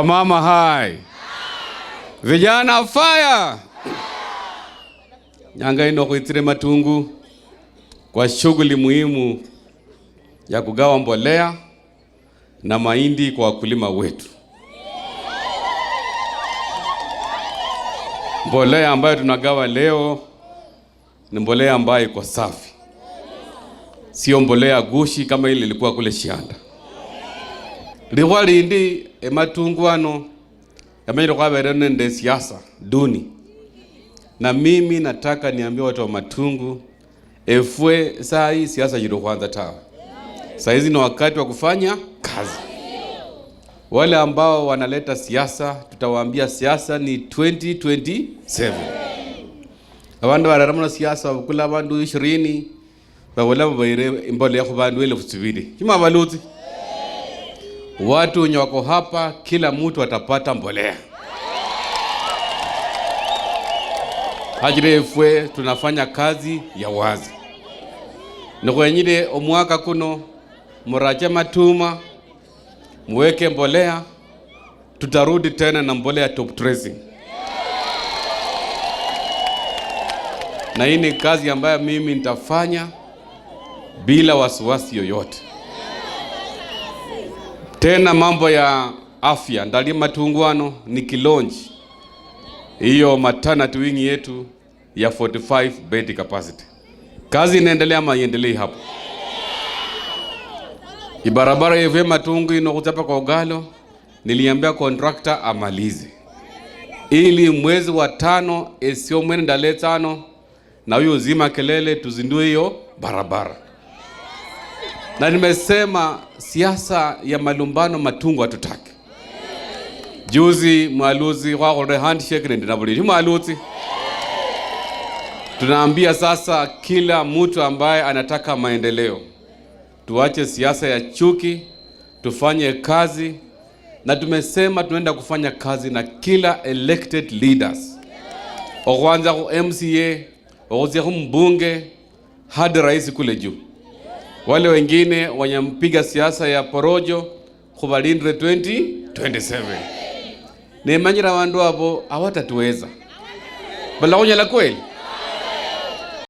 Wamama hai. Vijana fire. Nyanga ino kuitire Matungu kwa shughuli muhimu ya kugawa mbolea na mahindi kwa wakulima wetu. Mbolea ambayo tunagawa leo ni mbolea ambayo iko safi. Sio mbolea gushi kama ile ilikuwa kule Shianda. Liwali ndi Matungu ano yamenyero kwa berene nde siasa duni. Na mimi nataka niambie watu wa Matungu efwe saa hii siasa jiro kwanza tawa. Saa hizi ni wakati wa kufanya kazi. Wale ambao wanaleta siasa tutawaambia siasa ni 2027. Abantu bararamuna siasa bakula abantu 20 bawola bayire mbolea ku bantu 1200. Kima baluzi. Watu wenye wako hapa kila mtu atapata mbolea. Hajirefwe tunafanya kazi ya wazi. Nukwenyire omwaka kuno murache matuma mweke mbolea, tutarudi tena na mbolea top dressing. Na hii ni kazi ambayo mimi nitafanya bila wasiwasi yoyote. Tena mambo ya afya ndali Matungu ano ni kilonji hiyo maternity wing yetu ya 45 bed capacity. Kazi inaendelea ama iendelee hapo? Ibarabara yewe Matungu ino kutapa kwa Ugalo niliambia contractor amalize. Ili mwezi wa 5 esio mwene ndale 5 na huyo zima kelele tuzindue hiyo barabara. Na nimesema siasa ya malumbano Matungu hatutaki. Juzi mwaluzi kwa handshake ndi nabuli. Mwaluzi. Tunaambia sasa kila mtu ambaye anataka maendeleo. Tuache siasa ya chuki, tufanye kazi, na tumesema tunaenda kufanya kazi na kila elected leaders. Okwanza ku MCA, okwanza ku mbunge, hadi rais kule juu. Wale wengine wanyampiga siasa ya porojo kubalindre 2027. Nemanyira wandu hapo hawatatuweza. Bala kunyala kweli.